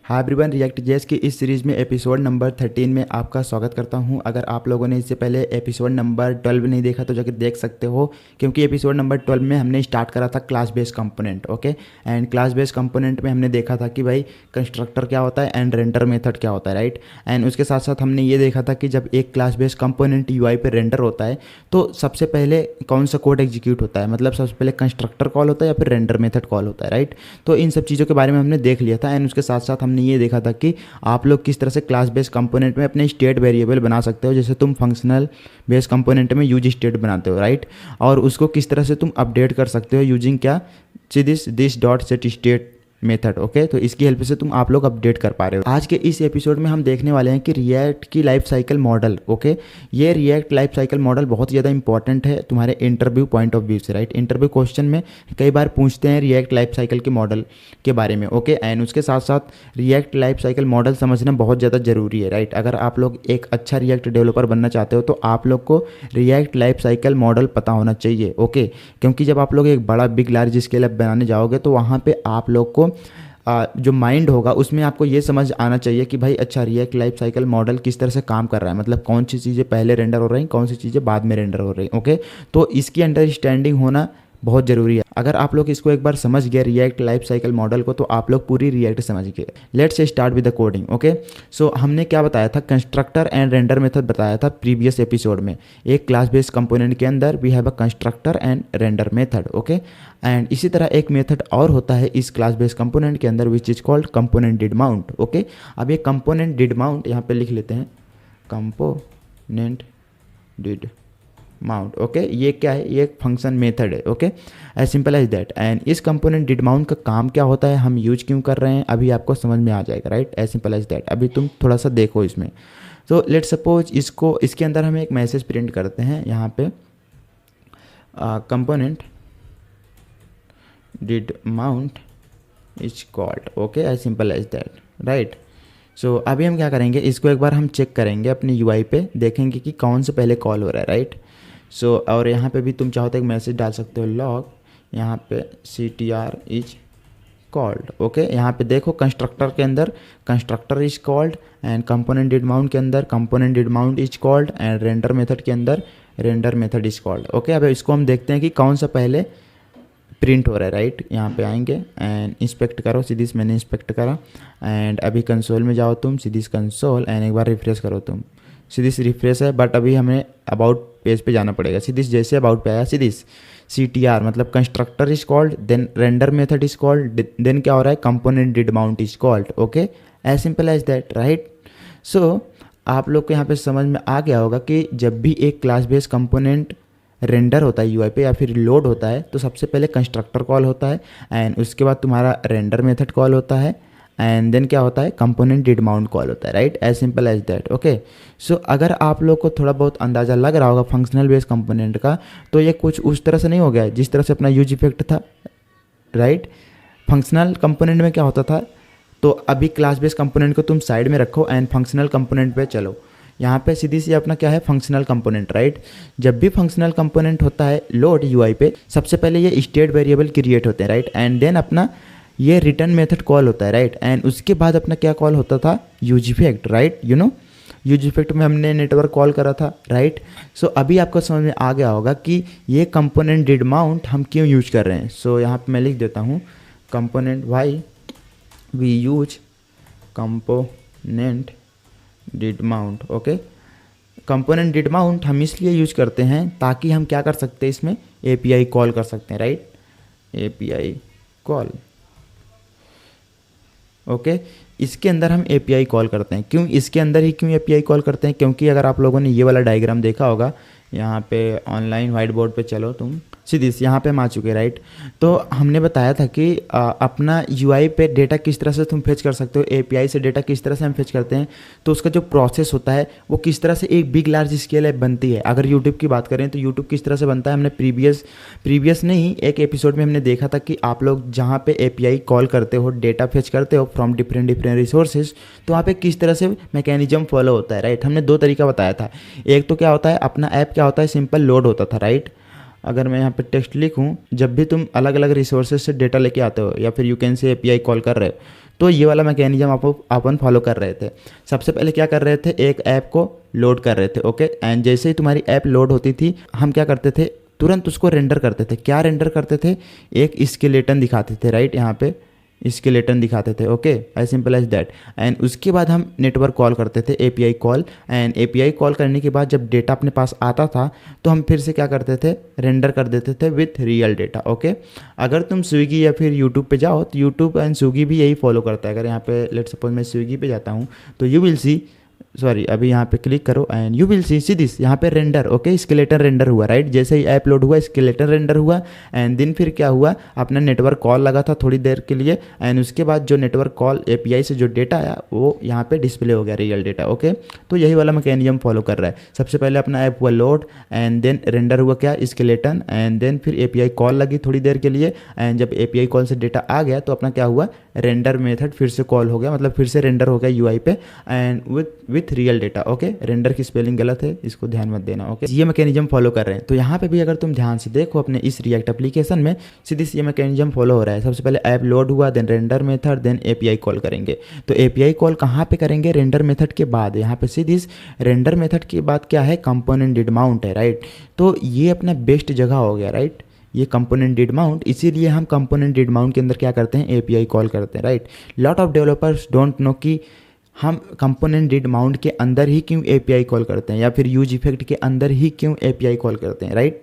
Hi everyone, react JS की इस series में एपिसोड नंबर 13 में आपका स्वागत करता हूं। अगर आप लोगों ने इससे पहले एपिसोड नंबर 12 नहीं देखा तो जाकर देख सकते हो, क्योंकि एपिसोड नंबर 12 में हमने स्टार्ट करा था class based component. Okay, and class based component में हमने देखा था कि भाई कंस्ट्रक्टर क्या होता है एंड रेंडर मेथड क्या होता है, राइट। एंड उसके साथ साथ हमने ये देखा था कि जब एक क्लास बेस्ड कंपोनेंट यूआई पे रेंडर होता है तो सबसे पहले कौन सा कोड एग्जीक्यूट होता है, मतलब सबसे पहले कंस्ट्रक्टर कॉल होता है या फिर रेंडर मेथड कॉल होता है, राइट। तो इन सब चीज़ों के बारे में हमने देख लिया था। एंड उसके साथ साथ हमने ये देखा था कि आप लोग किस तरह से क्लास बेस्ड कंपोनेंट में अपने स्टेट वेरिएबल बना सकते हो, जैसे तुम फंक्शनल बेस्ड कंपोनेंट में यूज स्टेट बनाते हो, राइट। और उसको किस तरह से तुम अपडेट कर सकते हो यूजिंग क्या, this dot set state method. Okay, तो इसकी हेल्प से तुम आप लोग अपडेट कर पा रहे हो। आज के इस एपिसोड में हम देखने वाले हैं कि रिएक्ट की लाइफ साइकिल मॉडल। ओके, ये रिएक्ट लाइफ साइकिल मॉडल बहुत ज़्यादा इंपॉर्टेंट है तुम्हारे इंटरव्यू पॉइंट ऑफ व्यू से, राइट। इंटरव्यू क्वेश्चन में कई बार पूछते हैं रिएक्ट लाइफ साइकिल के मॉडल के बारे में। ओके, एंड उसके साथ साथ रिएक्ट लाइफ साइकिल मॉडल समझना बहुत ज़्यादा ज़रूरी है, राइट। अगर आप लोग एक अच्छा रिएक्ट डेवलपर बनना चाहते हो तो आप लोग को रिएक्ट लाइफ साइकिल मॉडल पता होना चाहिए। ओके, क्योंकि जब आप लोग एक बड़ा बिग लार्ज स्केल ऐप बनाने जाओगे तो वहाँ पे आप लोग को जो माइंड होगा उसमें आपको ये समझ आना चाहिए कि भाई अच्छा रिएक्ट लाइफ साइकिल मॉडल किस तरह से काम कर रहा है, मतलब कौन सी चीज़ें पहले रेंडर हो रही हैं, कौन सी चीज़ें बाद में रेंडर हो रही हैं। ओके, तो इसकी अंडरस्टैंडिंग होना बहुत ज़रूरी है। अगर आप लोग इसको एक बार समझ गए रिएक्ट लाइफ साइकिल मॉडल को, तो आप लोग पूरी रिएक्ट समझ गए। Let's start with the coding. Okay, so हमने क्या बताया था, कंस्ट्रक्टर एंड रेंडर मेथड बताया था प्रीवियस एपिसोड में। एक क्लास बेस्ड कंपोनेंट के अंदर we have a constructor and render method. Okay, and इसी तरह एक मेथड और होता है इस क्लास बेस्ड कंपोनेंट के अंदर which is called component did mount. Okay, अब ये कंपोनेंट डिड माउंट यहाँ पे लिख लेते हैं, कंपोनेंट डिड माउंट। ओके, ये क्या है, ये एक फंक्शन मेथड है। Okay, as simple as that. And इस कंपोनेंट डिड माउंट का काम क्या होता है, हम यूज क्यों कर रहे हैं, अभी आपको समझ में आ जाएगा, right. As simple as that. अभी तुम थोड़ा सा देखो इसमें। तो लेट सपोज इसके अंदर हम एक मैसेज प्रिंट करते हैं यहाँ पे, component did mount is called. Okay, as simple as that, right. So अभी हम क्या करेंगे, इसको एक बार हम चेक करेंगे अपनी यूआई पे, देखेंगे कि कौन से पहले कॉल हो रहा है, राइट। सो और यहाँ पे भी तुम चाहो तो एक मैसेज डाल सकते हो, लॉग यहाँ पे CTR इज कॉल्ड। ओके, यहाँ पे देखो कंस्ट्रक्टर के अंदर constructor is called, and component did mount के अंदर component did mount is called, and render method के अंदर render method is called. Okay, अब इसको हम देखते हैं कि कौन सा पहले प्रिंट हो रहा है, राइट। यहाँ पे आएंगे एंड इंस्पेक्ट करो, सीधीस मैंने इंस्पेक्ट करा। एंड अभी कंसोल में जाओ तुम, सीधीस कंसोल, एंड एक बार रिफ्रेश करो तुम, सीधीस रिफ्रेश है, बट अभी हमें अबाउट पेज पे जाना पड़ेगा। सीधीस जैसे अबाउट पे आया, सीधीस CTR मतलब constructor is called, then render method is called, then क्या हो रहा है, component did mount is called. Okay, as simple as that, right. So आप लोग को यहाँ पे समझ में आ गया होगा कि जब भी एक क्लास बेस्ड कंपोनेंट रेंडर होता है यूआई पे या फिर लोड होता है तो सबसे पहले कंस्ट्रक्टर कॉल होता है, एंड उसके बाद तुम्हारा रेंडर मेथड कॉल होता है, एंड देन क्या होता है, कंपोनेंट डिड माउंट कॉल होता है, right. As simple as that. Okay, so अगर आप लोग को थोड़ा बहुत अंदाज़ा लग रहा होगा फंक्शनल बेस्ड कंपोनेंट का, तो ये कुछ उस तरह से नहीं हो गया है जिस तरह से अपना यूज इफेक्ट था, राइट। फंक्शनल कंपोनेंट में क्या होता था, तो अभी क्लास बेस्ड कंपोनेंट को तुम साइड में रखो एंड फंक्शनल कंपोनेंट पे चलो। यहाँ पे सीधी सी अपना क्या है, फंक्शनल कंपोनेंट, राइट। जब भी फंक्शनल कंपोनेंट होता है लोड यूआई पे, सबसे पहले ये स्टेट वेरिएबल क्रिएट होते हैं, राइट। एंड देन अपना ये रिटर्न मेथड कॉल होता है, राइट। एंड उसके बाद अपना क्या कॉल होता था, use effect, right. You no use effect में हमने नेटवर्क कॉल करा था, राइट। सो अभी आपको समझ में आ गया होगा कि ये कंपोनेंट डिड माउंट हम क्यों यूज कर रहे हैं। सो यहाँ पे मैं लिख देता हूँ, component why we use component did mount. Okay, component did mount हम इसलिए यूज करते हैं ताकि हम क्या कर सकते हैं, इसमें API कॉल कर सकते हैं, राइट। API call. ओके, इसके अंदर हम API कॉल करते हैं। क्यों इसके अंदर ही क्यों API कॉल करते हैं, क्योंकि अगर आप लोगों ने ये वाला डायग्राम देखा होगा, यहाँ पे ऑनलाइन वाइट बोर्ड पे चलो तुम, सीधी यहाँ पे हम आ चुके, राइट। तो हमने बताया था कि अपना यूआई पे डेटा किस तरह से तुम फेच कर सकते हो, API से डेटा किस तरह से हम फेच करते हैं, तो उसका जो प्रोसेस होता है वो किस तरह से एक बिग लार्ज स्केल ऐप बनती है। अगर यूट्यूब की बात करें तो यूट्यूब किस तरह से बनता है, हमने प्रीवियस नहीं एक एपिसोड में हमने देखा था कि आप लोग जहाँ पे API कॉल करते हो, डेटा फेच करते हो फ्रॉम डिफरेंट रिसोर्सेज, तो वहाँ पे किस तरह से मैकेनिज्म फॉलो होता है, राइट। हमने दो तरीका बताया था। एक तो क्या होता है, अपना ऐप क्या होता है, सिंपल लोड होता था, राइट। अगर मैं यहाँ पे टेक्स्ट लिखूँ, जब भी तुम अलग अलग रिसोर्सेज से डेटा लेके आते हो या फिर you can say API call कर रहे हो, तो ये वाला मैकेनिज्म अपन फॉलो कर रहे थे। सबसे पहले क्या कर रहे थे, एक ऐप को लोड कर रहे थे, ओके। एंड जैसे ही तुम्हारी ऐप लोड होती थी हम क्या करते थे, तुरंत उसको रेंडर करते थे। क्या रेंडर करते थे, एक स्केलेटन दिखाते थे, राइट, यहाँ पे स्केलेटन दिखाते थे, okay, as simple as that. And उसके बाद हम नेटवर्क कॉल करते थे, API call. And API call करने के बाद जब डेटा अपने पास आता था तो हम फिर से क्या करते थे, रेंडर कर देते थे विथ रियल डेटा, ओके। अगर तुम स्विगी या फिर यूट्यूब पे जाओ तो यूट्यूब एंड स्विगी भी यही फॉलो करता है। अगर यहाँ पे लेट सपोज मैं स्विगी पे जाता हूँ तो यू विल सी, सॉरी अभी यहाँ पे क्लिक करो and you will see this, यहाँ पे रेंडर, ओके, स्केलेटन रेंडर हुआ, राइट। जैसे ही ऐप लोड हुआ स्केलेटन रेंडर हुआ। एंड देन फिर क्या हुआ, अपना नेटवर्क कॉल लगा था थोड़ी देर के लिए। एंड उसके बाद जो नेटवर्क कॉल एपीआई से जो डेटा आया वो यहाँ पे डिस्प्ले हो गया, रियल डेटा, ओके। तो यही वाला मैकेनिज्म फॉलो कर रहा है। सबसे पहले अपना ऐप हुआ लोड एंड देन रेंडर हुआ क्या, स्केलेटन। एंड देन फिर एपीआई कॉल लगी थोड़ी देर के लिए। एंड जब एपीआई कॉल से डेटा आ गया तो अपना क्या हुआ, रेंडर मेथड फिर से कॉल हो गया, मतलब फिर से रेंडर हो गया यूआई पे and with real data, okay. Render की स्पेलिंग गलत है, इसको ध्यान मत देना, ओके। ये मैकेनिज्म फॉलो कर रहे हैं। तो यहाँ पे भी अगर तुम ध्यान से देखो अपने इस रिएक्ट एप्लीकेशन में सीधी ये मैकेनिज्म फॉलो हो रहा है। सबसे पहले ऐप लोड हुआ, then render method, then API call करेंगे। तो एपीआई कॉल कहाँ पे करेंगे, रेंडर मेथड के बाद। यहाँ पे सीधी रेंडर मेथड के बाद क्या है, कंपोनेंट डिड माउंट है, राइट। तो ये अपना बेस्ट जगह हो गया, राइट, ये कंपोनेंट डिड माउंट। इसीलिए हम कंपोनेंट डिड माउंट के अंदर क्या करते हैं, एपीआई कॉल करते हैं, right. Lot of developers don't know कि हम कंपोनेंट डिड माउंट के अंदर ही क्यों एपीआई कॉल करते हैं या फिर यूज इफेक्ट के अंदर ही क्यों एपीआई कॉल करते हैं, राइट।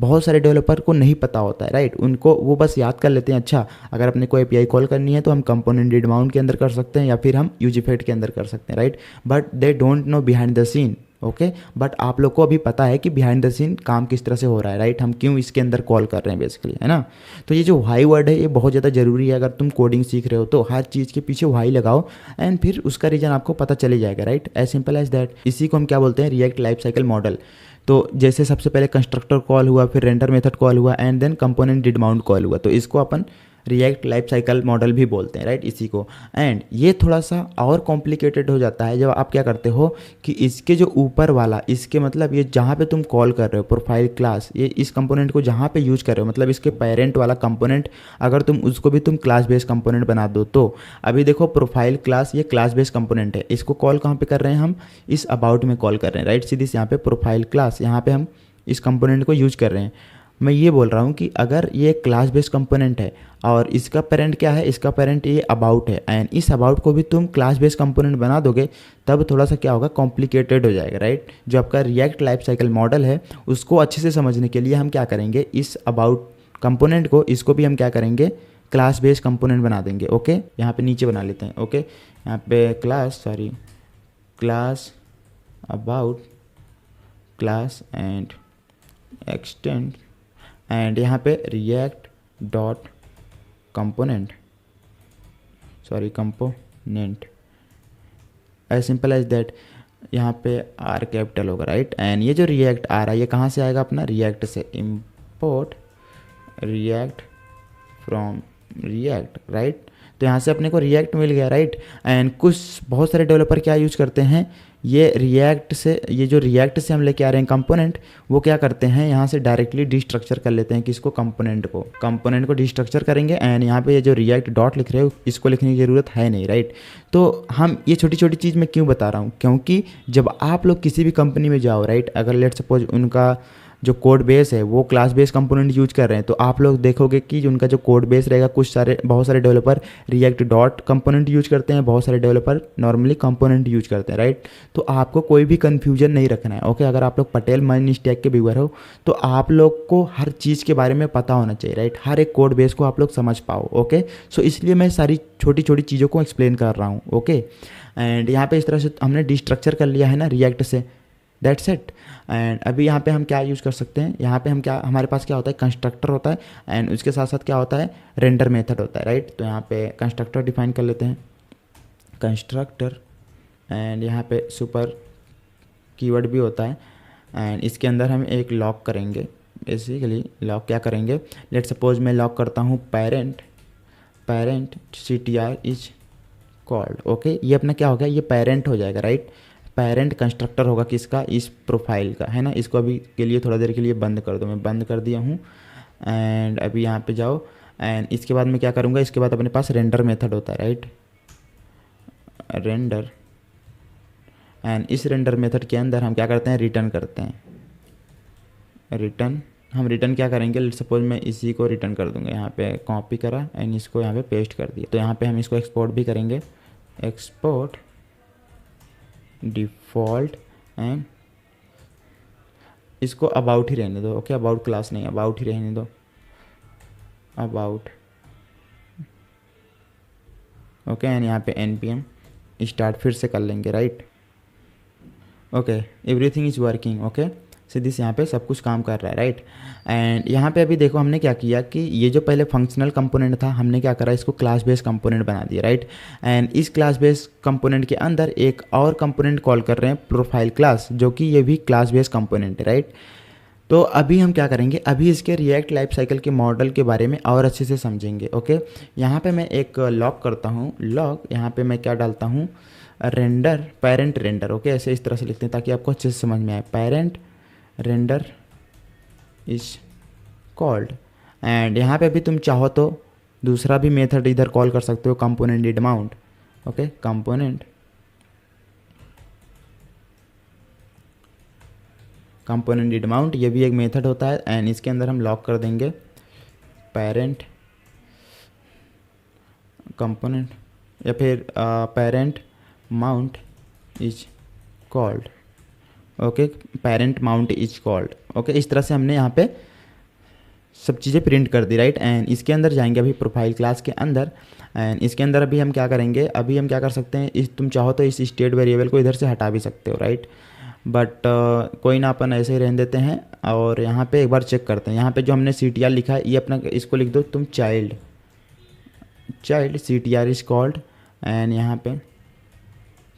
बहुत सारे डेवलपर को नहीं पता होता है, राइट। उनको वो बस याद कर लेते हैं, अच्छा अगर अपने को एपीआई कॉल करनी है तो हम कंपोनेंट डिड माउंट के अंदर कर सकते हैं या फिर हम यूज इफेक्ट के अंदर कर सकते हैं, right. But they don't know behind the scene, okay. But आप लोग को अभी पता है कि बिहाइंड द सीन काम किस तरह से हो रहा है, राइट। हम क्यों इसके अंदर कॉल कर रहे हैं बेसिकली, है ना। तो ये जो वाई वर्ड है ये बहुत ज़्यादा ज़रूरी है। अगर तुम कोडिंग सीख रहे हो तो हर चीज़ के पीछे वाई लगाओ एंड फिर उसका रीजन आपको पता चले जाएगा, right, as simple as that. इसी को हम क्या बोलते हैं, रिएक्ट लाइफ साइकिल मॉडल। तो जैसे सबसे पहले कंस्ट्रक्टर कॉल हुआ, फिर रेंडर मेथड कॉल हुआ and then component did mount call हुआ, तो इसको अपन रिएक्ट लाइफ साइकिल मॉडल भी बोलते हैं, राइट, इसी को। एंड ये थोड़ा सा और कॉम्प्लिकेटेड हो जाता है जब आप क्या करते हो कि इसके जो ऊपर वाला, इसके मतलब ये जहाँ पे तुम कॉल कर रहे हो प्रोफाइल क्लास, ये इस कंपोनेंट को जहाँ पे यूज कर रहे हो, मतलब इसके पेरेंट वाला कंपोनेंट अगर तुम उसको भी तुम क्लास बेस्ड कंपोनेंट बना दो तो अभी देखो प्रोफाइल क्लास ये क्लास बेस्ड कंपोनेंट है, इसको कॉल कहाँ पे कर रहे हैं हम, इस अबाउट में कॉल कर रहे हैं, राइट। सीधी यहाँ पे प्रोफाइल क्लास, यहाँ पे हम इस कंपोनेंट को यूज कर रहे हैं। मैं ये बोल रहा हूँ कि अगर ये क्लास बेस्ड कंपोनेंट है और इसका पेरेंट क्या है, इसका पेरेंट ये अबाउट है एंड इस अबाउट को भी तुम क्लास बेस्ड कंपोनेंट बना दोगे तब थोड़ा सा क्या होगा, कॉम्प्लिकेटेड हो जाएगा, राइट। जो आपका रिएक्ट लाइफ साइकिल मॉडल है उसको अच्छे से समझने के लिए हम क्या करेंगे, इस अबाउट कंपोनेंट को, इसको भी हम क्या करेंगे, क्लास बेस्ड कंपोनेंट बना देंगे, ओके। यहाँ पे नीचे बना लेते हैं, ओके। यहाँ पे class about class and extend and यहाँ पे React dot component as simple as that. यहाँ पे आर कैपिटल होगा, राइट। एंड ये जो रिएक्ट आ रहा है ये कहाँ से आएगा, अपना रिएक्ट से, import react from react, right. तो यहाँ से अपने को रिएक्ट मिल गया, राइट। एंड बहुत सारे डेवलपर क्या यूज करते हैं, ये रिएक्ट से, ये जो रिएक्ट से हम लेके आ रहे हैं कंपोनेंट, वो क्या करते हैं यहाँ से डायरेक्टली डिस्ट्रक्चर कर लेते हैं, किसको, कंपोनेंट को डिस्ट्रक्चर करेंगे। एंड यहाँ पे ये जो रिएक्ट डॉट लिख रहे हो इसको लिखने की ज़रूरत है नहीं, राइट। तो हम ये छोटी छोटी चीज़ मैं क्यों बता रहा हूँ, क्योंकि जब आप लोग किसी भी कंपनी में जाओ, राइट, अगर लेट सपोज उनका जो कोड बेस है वो क्लास बेस कंपोनेंट यूज कर रहे हैं तो आप लोग देखोगे कि उनका जो कोड बेस रहेगा, बहुत सारे developer react dot component use करते हैं, बहुत सारे डेवलपर नॉर्मली कंपोनेंट यूज करते हैं, राइट। तो आपको कोई भी कन्फ्यूजन नहीं रखना है, ओके। अगर आप लोग पटेल माइन स्टैक के व्यूअर हो तो आप लोग को हर चीज़ के बारे में पता होना चाहिए, राइट। हर एक कोड बेस को आप लोग समझ पाओ, ओके। सो इसलिए मैं सारी छोटी छोटी चीज़ों को एक्सप्लेन कर रहा हूँ, ओके। एंड यहाँ पे इस तरह से हमने डिस्ट्रक्चर कर लिया है ना रिएक्ट से, दैट्स इट। एंड अभी यहाँ पे हम क्या यूज़ कर सकते हैं, यहाँ पे हम क्या, हमारे पास क्या होता है, कंस्ट्रक्टर होता है एंड उसके साथ साथ क्या होता है, रेंडर मेथड होता है, राइट। तो यहाँ पे कंस्ट्रक्टर डिफाइन कर लेते हैं, कंस्ट्रक्टर। एंड यहाँ पे सुपर कीवर्ड भी होता है एंड इसके अंदर हम एक लॉक करेंगे। बेसिकली लॉक क्या करेंगे, लेट सपोज मैं लॉक करता हूँ parent CTR is called, okay. ये अपना क्या हो गया, ये पेरेंट हो जाएगा, राइट। पेरेंट कंस्ट्रक्टर होगा किसका, इस प्रोफाइल का, है ना। इसको अभी के लिए थोड़ा देर के लिए बंद कर दो, मैं बंद कर दिया हूँ। एंड अभी यहाँ पे जाओ एंड इसके बाद मैं क्या करूँगा, इसके बाद अपने पास रेंडर मेथड होता है, राइट। रेंडर, एंड इस रेंडर मेथड के अंदर हम क्या करते हैं, रिटर्न करते हैं। रिटर्न, हम रिटर्न क्या करेंगे, लेट्स सपोज मैं इसी को रिटर्न कर दूंगा, यहाँ पे कॉपी करा एंड इसको यहाँ पे पेस्ट कर दिया। तो यहाँ पे हम इसको एक्सपोर्ट भी करेंगे, एक्सपोर्ट डिफ़ॉल्ट, एंड इसको अबाउट ही रहने दो। ओके, अबाउट क्लास नहीं, अबाउट ही रहने दो, अबाउट। ओके, एंड यहाँ पे npm स्टार्ट फिर से कर लेंगे, right. Okay, everything is working. Okay, सीधी से यहाँ पे सब कुछ काम कर रहा है, राइट। एंड यहाँ पे अभी देखो हमने क्या किया कि ये जो पहले फंक्शनल कंपोनेंट था, हमने क्या करा, इसको क्लास बेस्ड कंपोनेंट बना दिया, राइट। एंड इस क्लास बेस्ड कंपोनेंट के अंदर एक और कंपोनेंट कॉल कर रहे हैं, प्रोफाइल क्लास, जो कि ये भी क्लास बेस्ड कंपोनेंट है, राइट। तो अभी हम क्या करेंगे, अभी इसके रिएक्ट लाइफ साइकिल के मॉडल के बारे में और अच्छे से समझेंगे। ओके, यहाँ पे मैं एक लॉग करता हूँ, लॉग, यहाँ पे मैं क्या डालता हूँ, रेंडर, पेरेंट रेंडर। ओके, ऐसे इस तरह से लिखते हैं ताकि आपको अच्छे से समझ में आए। Parent render is called, and यहाँ पे भी तुम चाहो तो दूसरा भी मेथड इधर कॉल कर सकते हो, component did mount. Okay, component did mount, ये भी एक मेथड होता है, एंड इसके अंदर हम लॉक कर देंगे पेरेंट कंपोनेंट, या फिर parent mount is called. Okay, parent mount is called. Okay, इस तरह से हमने यहाँ पे सब चीज़ें प्रिंट कर दी, राइट। एंड इसके अंदर जाएंगे अभी प्रोफाइल क्लास के अंदर, एंड इसके अंदर अभी हम क्या करेंगे, अभी हम क्या कर सकते हैं, इस तुम चाहो तो इस स्टेट वेरिएबल को इधर से हटा भी सकते हो, राइट। बट कोई ना, अपन ऐसे ही रहने देते हैं। और यहाँ पे एक बार चेक करते हैं, यहाँ पे जो हमने CTR लिखा है, ये अपना इसको लिख दो तुम child CTR is called, and यहाँ पे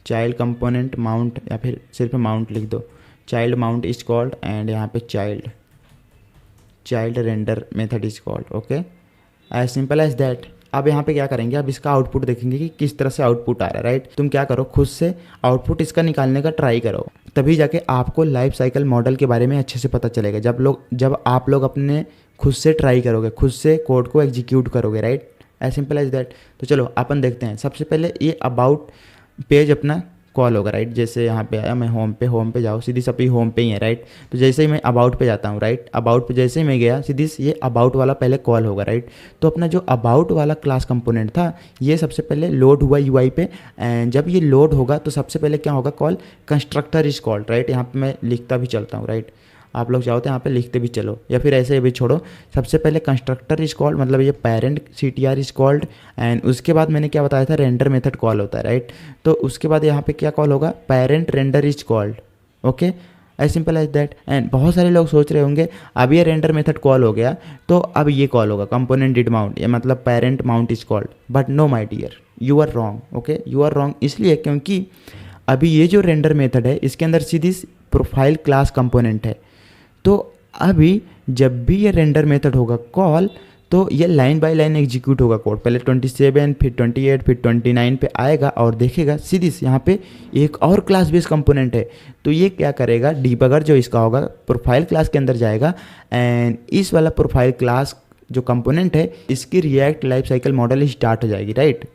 चाइल्ड कंपोनेंट माउंट, या फिर सिर्फ माउंट लिख दो, child mount is called, and यहाँ पे child render method is called. Okay, as simple as that. अब यहाँ पे क्या करेंगे, अब इसका आउटपुट देखेंगे कि किस तरह से आउटपुट आ रहा है, राइट। तुम क्या करो, खुद से आउटपुट इसका निकालने का ट्राई करो, तभी जाके आपको लाइफ साइकिल मॉडल के बारे में अच्छे से पता चलेगा। जब आप लोग अपने खुद से ट्राई करोगे, खुद से कोड को एग्जीक्यूट करोगे, right, as simple as that. तो चलो अपन देखते हैं। सबसे पहले ये अबाउट पेज अपना कॉल होगा, राइट। जैसे यहाँ पे आया मैं होम पे जाओ, सीधी सभी होम पे ही है, राइट। तो जैसे ही मैं अबाउट पे जाता हूँ, राइट, अबाउट पे जैसे ही मैं गया, सीधी ये अबाउट वाला पहले कॉल होगा, राइट। तो अपना जो अबाउट वाला क्लास कंपोनेंट था, ये सबसे पहले लोड हुआ UI पे, एंड जब ये लोड होगा तो सबसे पहले क्या होगा, call constructor is called, right. यहाँ पे मैं लिखता भी चलता हूँ, राइट, आप लोग चाहो तो यहाँ पे लिखते भी चलो, या फिर ऐसे भी छोड़ो। सबसे पहले कंस्ट्रक्टर इज कॉल्ड, मतलब ये parent CTR is called, and उसके बाद मैंने क्या बताया था, रेंडर मेथड कॉल होता है, राइट। तो उसके बाद यहाँ पे क्या कॉल होगा, parent render is called. Okay, as simple as that. And बहुत सारे लोग सोच रहे होंगे अब ये रेंडर मेथड कॉल हो गया तो अब ये कॉल होगा कंपोनेंट डिड माउंट, या मतलब parent mount is called. But no my dear, you are wrong. Okay, you are wrong इसलिए क्योंकि अभी ये जो रेंडर मेथड है, इसके अंदर सीधी प्रोफाइल क्लास कंपोनेंट है। तो अभी जब भी ये रेंडर मेथड होगा कॉल, तो ये लाइन बाय लाइन एग्जीक्यूट होगा कोड। पहले 27, फिर 28, फिर 29 पे आएगा और देखेगा सीधी से यहाँ पे एक और क्लास बेस्ड कंपोनेंट है। तो ये क्या करेगा, डीबगर जो इसका होगा प्रोफाइल क्लास के अंदर जाएगा, एंड इस वाला प्रोफाइल क्लास जो कंपोनेंट है, इसकी react life cycle model start हो जाएगी, राइट।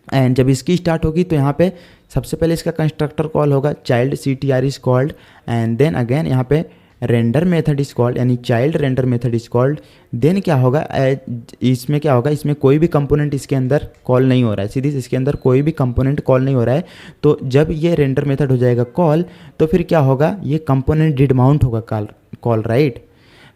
एंड जब इसकी स्टार्ट होगी तो यहाँ पे सबसे पहले इसका कंस्ट्रक्टर कॉल होगा, child CTR is called, and then again यहाँ पे रेंडर मेथड इज कॉल्ड, यानी child render method is called. Then क्या होगा, इसमें क्या होगा, इसमें कोई भी कंपोनेंट इसके अंदर कॉल नहीं हो रहा है, सीधी इसके अंदर कोई भी कंपोनेंट कॉल नहीं हो रहा है। तो जब ये रेंडर मेथड हो जाएगा कॉल, तो फिर क्या होगा, ये कंपोनेंट डिड माउंट होगा कॉल, राइट।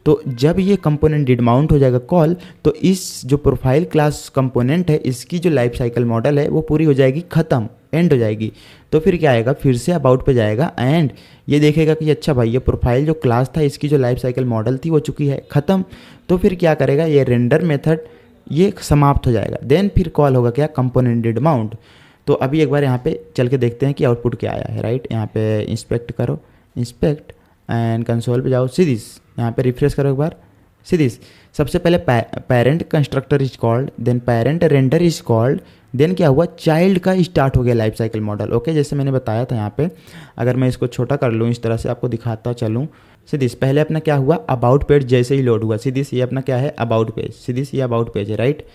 तो जब ये कंपोनेंट डिड माउंट हो जाएगा कॉल, तो इस जो प्रोफाइल क्लास कंपोनेंट है, इसकी जो लाइफ साइकिल मॉडल है वो पूरी हो जाएगी, ख़त्म, एंड हो जाएगी। तो फिर क्या आएगा, फिर से अबाउट पे जाएगा, एंड ये देखेगा कि अच्छा भाई ये प्रोफाइल जो क्लास था, इसकी जो लाइफ साइकिल मॉडल थी वो चुकी है, ख़त्म। तो फिर क्या करेगा, ये रेंडर मेथड ये समाप्त हो जाएगा। देन फिर कॉल होगा क्या, कंपोनेंट डिड माउंट। तो अभी एक बार यहाँ पे चल के देखते हैं कि आउटपुट क्या आया है, राइट। यहाँ पे इंस्पेक्ट करो, इंस्पेक्ट, एंड कंसोल पे जाओ, सीधी यहाँ पे रिफ्रेश करो एक बार, सीधी सबसे पहले parent constructor is called, then parent render is called, then क्या हुआ, चाइल्ड का स्टार्ट हो गया लाइफ साइकिल मॉडल। ओके, जैसे मैंने बताया था यहाँ पे, अगर मैं इसको छोटा कर लूँ, इस तरह से आपको दिखाता चलूँ, सीधी पहले अपना क्या हुआ, अबाउट पेज जैसे ही लोड हुआ, सीधी ये अपना क्या है, अबाउट पेज, सीधी ये अबाउट पेज है, राइट।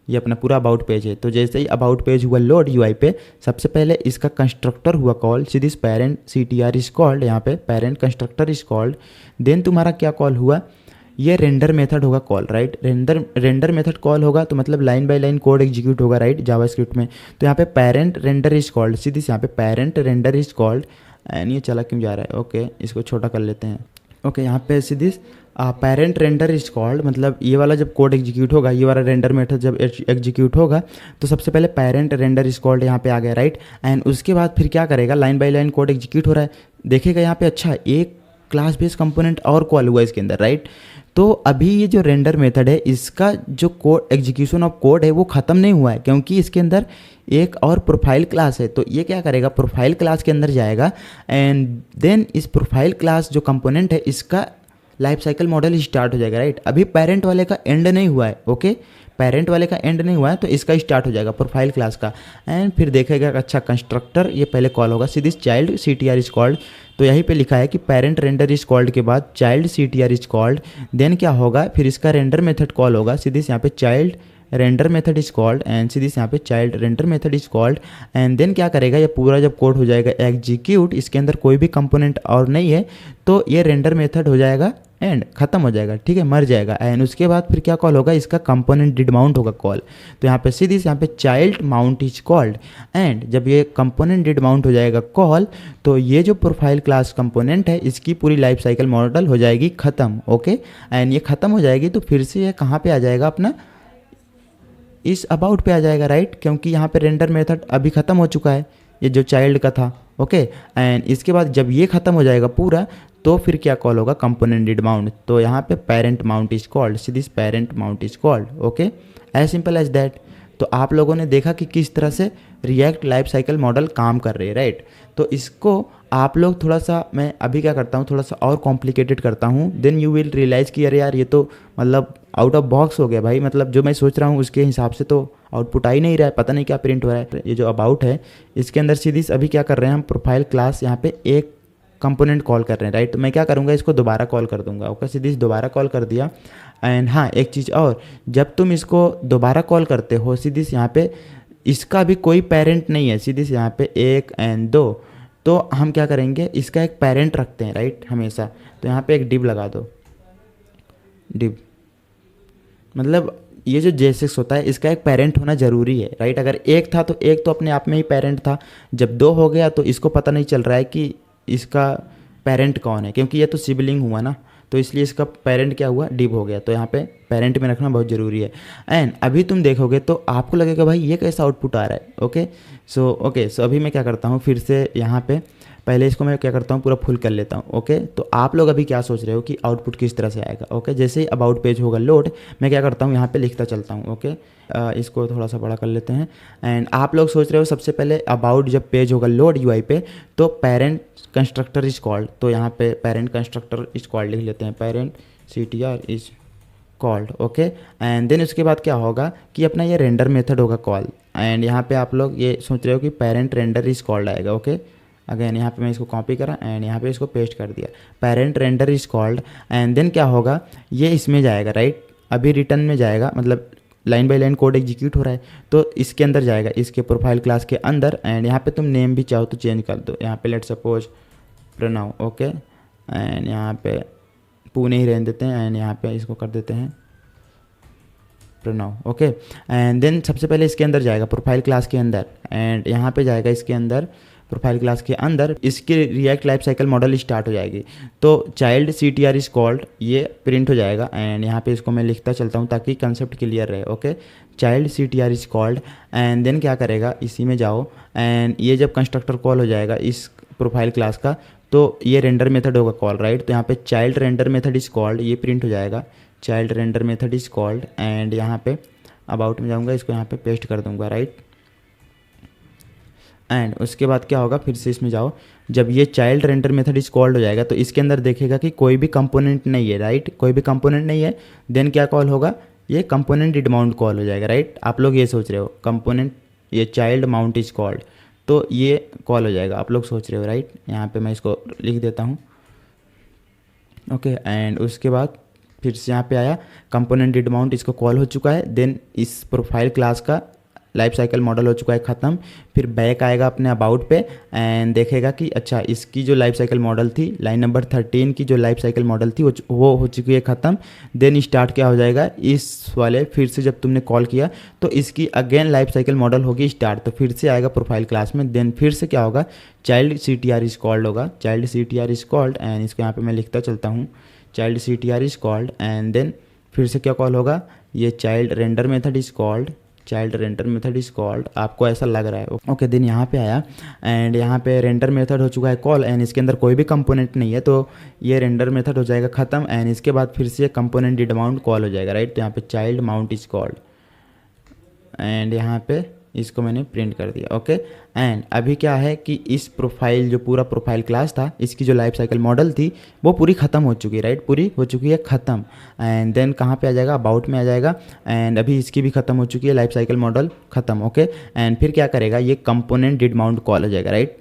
ये अपना पूरा अबाउट पेज है। तो जैसे ही अबाउट पेज हुआ लोड यूआई पे, सबसे पहले इसका कंस्ट्रक्टर हुआ call, see this parent CTR is called, यहाँ पे parent constructor is called. Then तुम्हारा क्या कॉल हुआ, ये रेंडर मेथड होगा call, right. Render method call होगा तो मतलब line by line code execute होगा, राइट, जावास्क्रिप्ट में। तो यहाँ पे parent render is called, see this यहाँ पे parent render is called. And ये चला क्यों जा रहा है, ओके इसको छोटा कर लेते हैं। ओके यहाँ पे सी this parent render is called, मतलब ये वाला जब कोड एग्जीक्यूट होगा, ये वाला रेंडर मेथड जब एग्जीक्यूट होगा तो सबसे पहले पेरेंट रेंडर इज कॉल्ड यहाँ पे आ गया, राइट। एंड उसके बाद फिर क्या करेगा, line by line code execute हो रहा है, देखेगा यहाँ पे अच्छा एक क्लास बेस्ड कंपोनेंट और कॉल हुआ इसके अंदर, राइट। तो अभी ये जो रेंडर मेथड है इसका जो कोड एग्जीक्यूशन ऑफ कोड है वो ख़त्म नहीं हुआ है, क्योंकि इसके अंदर एक और प्रोफाइल क्लास है। तो ये क्या करेगा, प्रोफाइल क्लास के अंदर जाएगा एंड देन इस प्रोफाइल क्लास जो कंपोनेंट है इसका लाइफ साइकिल मॉडल स्टार्ट हो जाएगा, राइट। अभी पेरेंट वाले का एंड नहीं हुआ है, ओके पेरेंट वाले का एंड नहीं हुआ है तो इसका स्टार्ट हो जाएगा प्रोफाइल क्लास का। एंड फिर देखेगा अच्छा कंस्ट्रक्टर ये पहले कॉल होगा, see this child CTR is called. तो यहीं पे लिखा है कि पेरेंट रेंडर इज कॉल्ड के बाद child CTR is called. Then क्या होगा, फिर इसका रेंडर मेथड कॉल होगा, सी दिस यहाँ पे child render method is called and see this यहाँ पे child render method is called. And then क्या करेगा, ये पूरा जब कोड हो जाएगा एग्जीक्यूट, इसके अंदर कोई भी कंपोनेंट और नहीं है तो ये रेंडर मेथड हो जाएगा एंड खत्म हो जाएगा, ठीक है, मर जाएगा। एंड उसके बाद फिर क्या कॉल होगा, इसका कंपोनेंट डिड माउंट होगा कॉल। तो यहाँ पे सीधी यहाँ पे child mount is called. And जब ये कंपोनेंट डिड माउंट हो जाएगा कॉल तो ये जो प्रोफाइल क्लास कंपोनेंट है इसकी पूरी लाइफ साइकिल मॉडल हो जाएगी ख़त्म, ओके। एंड ये ख़त्म हो जाएगी तो फिर से ये कहाँ पे आ जाएगा, अपना इस अबाउट पे आ जाएगा, राइट, क्योंकि यहाँ पे रेंडर मेथड अभी ख़त्म हो चुका है ये जो चाइल्ड का था, ओके। एंड इसके बाद जब ये ख़त्म हो जाएगा पूरा तो फिर क्या कॉल होगा, कंपोनेंट डिड माउंट। तो यहाँ पे parent mount is called, see this parent mount is called, okay, as simple as that. तो आप लोगों ने देखा कि किस तरह से रिएक्ट लाइफ साइकिल मॉडल काम कर रही है, राइट। तो इसको आप लोग थोड़ा सा, मैं अभी क्या करता हूँ थोड़ा सा और कॉम्प्लिकेटेड करता हूँ, देन यू विल रियलाइज़ कि अरे यार ये तो मतलब आउट ऑफ बॉक्स हो गया भाई, मतलब जो मैं सोच रहा हूँ उसके हिसाब से तो आउटपुट आ ही नहीं रहा है, पता नहीं क्या प्रिंट हो रहा है। ये जो अबाउट है इसके अंदर सीधी अभी क्या कर रहे हैं हम, प्रोफाइल क्लास यहाँ पे एक कंपोनेंट कॉल कर रहे हैं, राइट। तो मैं क्या करूँगा, इसको दोबारा कॉल कर दूंगा, ओके, सीधी दोबारा कॉल कर दिया। एंड हाँ एक चीज़ और, जब तुम इसको दोबारा कॉल करते हो सीधी यहाँ पे इसका भी कोई पेरेंट नहीं है, सीधी यहाँ पे 1 एंड 2, तो हम क्या करेंगे इसका एक पेरेंट रखते हैं, राइट, हमेशा। तो यहाँ पे एक डिव लगा दो, डिव मतलब ये जो JSX होता है इसका एक पेरेंट होना ज़रूरी है, राइट। अगर एक था तो एक तो अपने आप में ही पेरेंट था, जब 2 हो गया तो इसको पता नहीं चल रहा है कि इसका पेरेंट कौन है, क्योंकि ये तो सिबलिंग हुआ ना, तो इसलिए इसका पेरेंट क्या हुआ, डिव हो गया। तो यहाँ पे पेरेंट में रखना बहुत ज़रूरी है। एंड अभी तुम देखोगे तो आपको लगेगा भाई ये कैसा आउटपुट आ रहा है, ओके। सो अभी मैं क्या करता हूँ, फिर से यहाँ पे पहले इसको मैं क्या करता हूँ पूरा फुल कर लेता हूँ, ओके। तो आप लोग अभी क्या सोच रहे हो कि आउटपुट किस तरह से आएगा, ओके। जैसे ही अबाउट पेज होगा लोड, मैं क्या करता हूँ यहाँ पे लिखता चलता हूँ, ओके। इसको थोड़ा सा बड़ा कर लेते हैं। एंड आप लोग सोच रहे हो सबसे पहले अबाउट जब पेज होगा लोड यूआई पे तो पेरेंट कंस्ट्रक्टर इज कॉल्ड, तो यहाँ पे पेरेंट कंस्ट्रक्टर इज कॉल्ड लिख लेते हैं, parent CTR is called, okay. And then उसके बाद क्या होगा कि अपना ये रेंडर मेथड होगा कॉल। एंड यहाँ पे आप लोग ये सोच रहे हो कि पेरेंट रेंडर इज कॉल्ड आएगा, ओके। अगेन यहाँ पे मैं इसको कॉपी करा एंड यहाँ पे इसको पेस्ट कर दिया, parent render is called. And then क्या होगा, ये इसमें जाएगा, राइट, अभी रिटर्न में जाएगा, मतलब line by line code execute हो रहा है तो इसके अंदर जाएगा, इसके प्रोफाइल क्लास के अंदर। एंड यहाँ पे तुम नेम भी चाहो तो चेंज कर दो, यहाँ पे let suppose Pranav, okay. And यहाँ पे पुणे ही रहने देते हैं एंड यहाँ पे इसको कर देते हैं प्रणव, ओके। एंड देन सबसे पहले इसके अंदर जाएगा प्रोफाइल क्लास के अंदर, एंड यहाँ पे जाएगा इसके अंदर प्रोफाइल क्लास के अंदर, इसकी react life cycle model start हो जाएगी। तो चाइल्ड CTR इज कॉल्ड ये प्रिंट हो जाएगा। एंड यहाँ पे इसको मैं लिखता चलता हूँ ताकि कंसेप्ट क्लियर रहे, okay. Child CTR is called and then क्या करेगा, इसी में जाओ एंड ये जब कंस्ट्रक्टर कॉल हो जाएगा इस प्रोफाइल क्लास का तो ये रेंडर मेथड होगा कॉल, राइट। तो यहाँ पे child render method is called ये प्रिंट हो जाएगा, child render method is called. And यहाँ पे अबाउट में जाऊँगा, इसको यहाँ पे पेस्ट कर दूँगा, राइट। एंड उसके बाद क्या होगा, फिर से इसमें जाओ, जब ये child render method is called हो जाएगा तो इसके अंदर देखेगा कि कोई भी कंपोनेंट नहीं है, राइट, कोई भी कंपोनेंट नहीं है। देन क्या कॉल होगा, ये कंपोनेंट डिड माउंट कॉल हो जाएगा, राइट। आप लोग ये सोच रहे हो कंपोनेंट ये चाइल्ड माउंट इज कॉल्ड, तो ये कॉल हो जाएगा, आप लोग सोच रहे हो, राइट। यहाँ पे मैं इसको लिख देता हूँ, ओके। एंड उसके बाद फिर से यहाँ पे आया कंपोनेंट डिड माउंट, इसको कॉल हो चुका है। देन इस प्रोफाइल क्लास का लाइफ साइकिल मॉडल हो चुका है ख़त्म। फिर बैक आएगा अपने अबाउट पे एंड देखेगा कि अच्छा इसकी जो लाइफ साइकिल मॉडल थी, लाइन नंबर 13 की जो लाइफ साइकिल मॉडल थी वो हो चुकी है ख़त्म। देन स्टार्ट क्या हो जाएगा, इस वाले फिर से जब तुमने कॉल किया तो इसकी अगेन लाइफ साइकिल मॉडल होगी स्टार्ट, तो फिर से आएगा प्रोफाइल क्लास में। देन फिर से क्या होगा, चाइल्ड CTR इज कॉल्ड होगा, child CTR is called and इसको यहाँ पर मैं लिखता चलता हूँ, child CTR is called and then फिर से क्या कॉल होगा, ये child render method is called, child render method is called, आपको ऐसा लग रहा है ओके। देन यहाँ पे आया एंड यहाँ पे रेंडर मेथड हो चुका है कॉल एंड इसके अंदर कोई भी कंपोनेंट नहीं है, तो ये रेंडर मेथड हो जाएगा ख़त्म एंड इसके बाद फिर से कंपोनेंट डिड माउंट कॉल हो जाएगा, राइट। तो यहाँ पे child mount is called and यहाँ पे इसको मैंने प्रिंट कर दिया ओके। एंड अभी क्या है कि इस प्रोफाइल जो पूरा प्रोफाइल क्लास था, इसकी जो लाइफ साइकिल मॉडल थी वो पूरी ख़त्म हो चुकी है, राइट, पूरी हो चुकी है ख़त्म। एंड देन कहाँ पे आ जाएगा, अबाउट में आ जाएगा एंड अभी इसकी भी ख़त्म हो चुकी है लाइफ साइकिल मॉडल ख़त्म ओके। एंड फिर क्या करेगा, ये कंपोनेंट डिड माउंट कॉल हो जाएगा, राइट,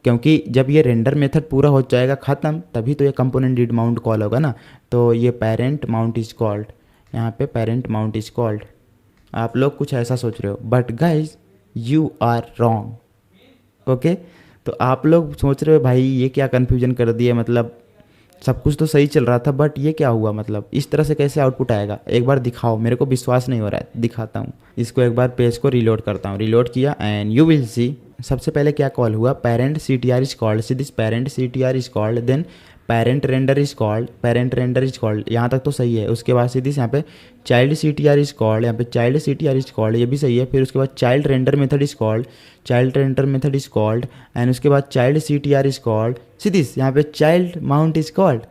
क्योंकि जब ये रेंडर मेथड पूरा हो जाएगा ख़त्म तभी तो ये कंपोनेंट डिड माउंट कॉल होगा ना। तो ये पेरेंट माउंट इज कॉल्ड, यहाँ पे पेरेंट माउंट इज कॉल्ड। आप लोग कुछ ऐसा सोच रहे हो but guys you are wrong okay. तो आप लोग सोच रहे हो भाई ये क्या कन्फ्यूजन कर दिया, मतलब सब कुछ तो सही चल रहा था बट ये क्या हुआ, मतलब इस तरह से कैसे आउटपुट आएगा, एक बार दिखाओ, मेरे को विश्वास नहीं हो रहा है, दिखाता हूँ। इसको एक बार पेज को रीलोड करता हूँ, रीलोड किया एंड यू विल सी सबसे पहले क्या कॉल हुआ, parent CTR is called, see this parent CTR is called, then parent render is called, parent render is called, यहाँ तक तो सही है। उसके बाद सीधी यहाँ पे चाइल्ड CTR इज कॉल्ड, यहाँ पे चाइल्ड CTR इज कॉल्ड, ये भी सही है। फिर उसके बाद child render method is called, child render method is called and उसके बाद चाइल्ड CTR इज कॉल्ड, सीधी यहाँ पे चाइल्ड माउंट इज कॉल्ड।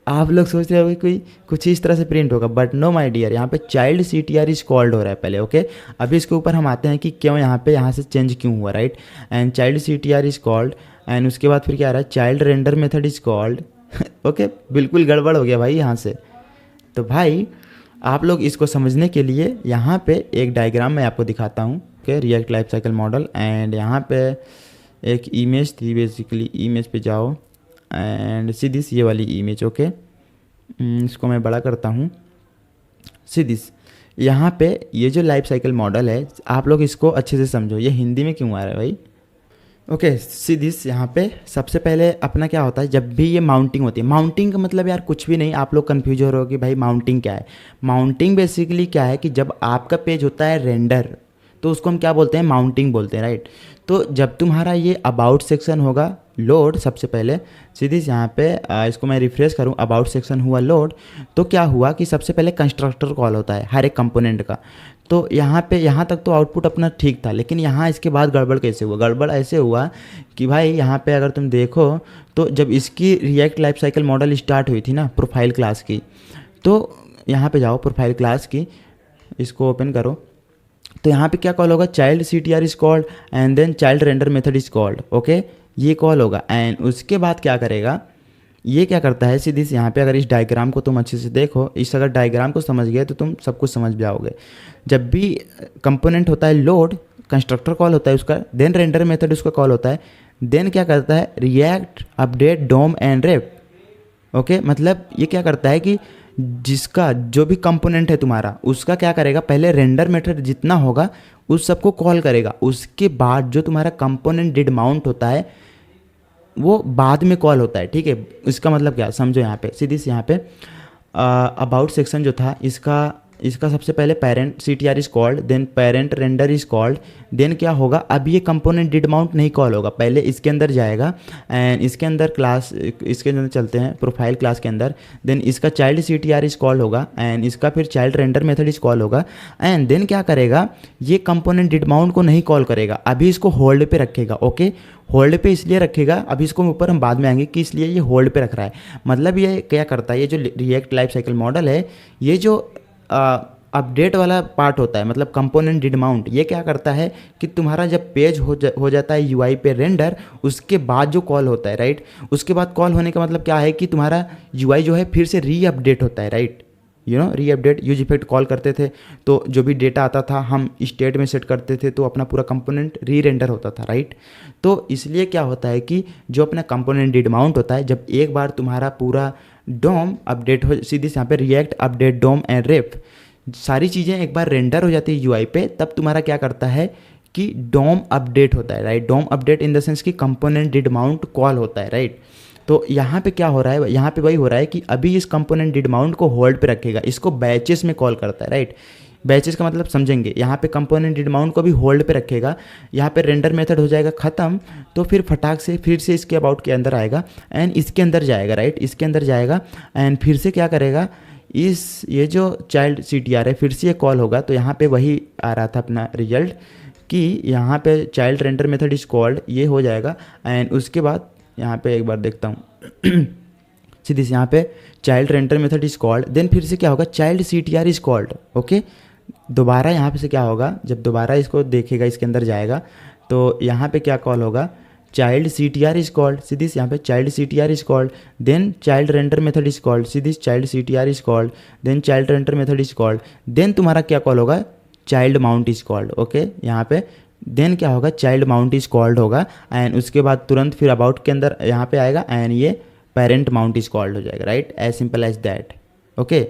आप लोग सोच रहे हो कोई कुछ इस तरह से प्रिंट होगा बट नो माय डियर, यहाँ पे चाइल्ड CTR इज कॉल्ड हो रहा है पहले ओके। अभी इसके ऊपर हम आते हैं कि क्यों यहाँ से चेंज क्यों हुआ, right. And child CTR is called and उसके बाद फिर क्या आ रहा है, child render method is called okay. बिल्कुल गड़बड़ हो गया भाई यहाँ से। तो भाई आप लोग इसको समझने के लिए यहाँ पे एक डायग्राम मैं आपको दिखाता हूँ okay, react life cycle model. And यहाँ पे एक इमेज थी, बेसिकली इमेज पे जाओ एंड सीधी ये वाली इमेज ओके। इसको मैं बड़ा करता हूँ, सीधी यहाँ पे ये जो लाइफ साइकिल मॉडल है आप लोग इसको अच्छे से समझो। ये हिंदी में क्यों आ रहा है भाई ओके। सीधी यहाँ पे सबसे पहले अपना क्या होता है, जब भी ये माउंटिंग होती है, माउंटिंग का मतलब यार कुछ भी नहीं, आप लोग कन्फ्यूज हो रहे हो कि भाई माउंटिंग क्या है। माउंटिंग बेसिकली क्या है कि जब आपका पेज होता है रेंडर तो उसको हम क्या बोलते हैं, माउंटिंग बोलते हैं, राइट। तो जब तुम्हारा ये अबाउट सेक्शन होगा लोड, सबसे पहले सीधी यहाँ पे इसको मैं रिफ्रेश करूँ, अबाउट सेक्शन हुआ लोड, तो क्या हुआ कि सबसे पहले कंस्ट्रक्टर कॉल होता है हर एक कंपोनेंट का। तो यहाँ तक तो आउटपुट अपना ठीक था, लेकिन यहाँ इसके बाद गड़बड़ कैसे हुआ, गड़बड़ ऐसे हुआ कि भाई यहाँ पे अगर तुम देखो तो जब इसकी react life cycle model start हुई थी ना प्रोफाइल क्लास की, तो यहाँ पे जाओ प्रोफाइल क्लास की, इसको ओपन करो, तो यहाँ पे क्या कॉल होगा, child CTR is called and then child render method is called okay, ये कॉल होगा। एंड उसके बाद क्या करेगा, ये क्या करता है सीधी से यहाँ पे, अगर इस डायग्राम को तुम अच्छे से देखो, इस अगर डायग्राम को समझ गए तो तुम सब कुछ समझ जाओगे। जब भी कंपोनेंट होता है लोड, कंस्ट्रक्टर कॉल होता है उसका, देन रेंडर मेथड उसका कॉल होता है, देन क्या करता है React update DOM and rep okay. मतलब ये क्या करता है कि जिसका जो भी कंपोनेंट है तुम्हारा उसका क्या करेगा, पहले रेंडर मेथड जितना होगा उस सबको कॉल करेगा, उसके बाद जो तुम्हारा कंपोनेंट डिड माउंट होता है वो बाद में कॉल होता है, ठीक है। इसका मतलब क्या समझो, यहाँ पे सीधी से यहाँ पे अबाउट सेक्शन जो था इसका सबसे पहले parent CTR is called, then parent render is called, then क्या होगा, अब ये कंपोनेंट डिड माउंट नहीं कॉल होगा, पहले इसके अंदर जाएगा एंड इसके अंदर क्लास, इसके अंदर चलते हैं प्रोफाइल क्लास के अंदर, देन इसका चाइल्ड CTR इज कॉल्ड होगा एंड इसका फिर child render method is call होगा एंड देन क्या करेगा, ये कंपोनेंट डिड माउंट को नहीं कॉल करेगा, अभी इसको होल्ड पे रखेगा ओके। होल्ड पे इसलिए रखेगा, अभी इसको ऊपर हम बाद में आएंगे कि इसलिए ये होल्ड पे रख रहा है। मतलब ये क्या करता है, ये जो रिएक्ट लाइफ साइकिल मॉडल है, ये जो अपडेट वाला पार्ट होता है, मतलब कंपोनेंट डिड माउंट, ये क्या करता है कि तुम्हारा जब पेज हो जाता है UI पे रेंडर, उसके बाद जो कॉल होता है, राइट, उसके बाद कॉल होने का मतलब क्या है कि तुम्हारा UI जो है फिर से रीअपडेट होता है, right, you know reupdate. Use effect call करते थे तो जो भी डेटा आता था हम स्टेट में सेट करते थे तो अपना पूरा कंपोनेंट री रेंडर होता था, राइट। तो इसलिए क्या होता है कि जो अपना कंपोनेंट डिड माउंट होता है, जब एक बार तुम्हारा पूरा डोम अपडेट हो, सीधी यहाँ पे रिएक्ट अपडेट डोम एंड रेफ, सारी चीज़ें एक बार रेंडर हो जाती है यूआई पे, तब तुम्हारा क्या करता है कि डोम अपडेट होता है, right. DOM update in the sense कि कंपोनेंट डिड माउंट कॉल होता है, राइट। तो यहाँ पे क्या हो रहा है, यहाँ पे वही हो रहा है कि अभी इस कंपोनेंट डिड माउंट को होल्ड पे रखेगा, इसको बैचेस में कॉल करता है, राइट। बैचेस का मतलब समझेंगे, यहाँ पे कंपोनेंट डिड माउंट को भी होल्ड पे रखेगा, यहाँ पे रेंडर मेथड हो जाएगा ख़त्म, तो फिर फटाक से फिर से इसके अबाउट के अंदर आएगा एंड इसके अंदर जाएगा, राइट। इसके अंदर जाएगा एंड फिर से क्या करेगा, ये जो चाइल्ड CTR है फिर से ये कॉल होगा। तो यहाँ पे वही आ रहा था अपना रिजल्ट कि यहाँ पे child render method is called, ये हो जाएगा। एंड उसके बाद यहाँ पे एक बार देखता हूँ सीधी से यहाँ पे child render method is called, then फिर से क्या होगा, child CTR is called, okay. दोबारा यहाँ पे से क्या होगा, जब दोबारा इसको देखेगा इसके अंदर जाएगा तो यहाँ पे क्या कॉल होगा, चाइल्ड CTR इज कॉल्ड, सीधी से यहाँ पे child CTR is called, then child render method is called, सीधी child CTR is called, then child render method is called, then तुम्हारा क्या कॉल होगा, child mount is called, okay. यहाँ पे देन क्या होगा, चाइल्ड माउंट इज कॉल्ड होगा and उसके बाद तुरंत फिर अबाउट के अंदर यहाँ पे आएगा एंड ये पेरेंट माउंट इज कॉल्ड हो जाएगा, right. As simple as that, okay.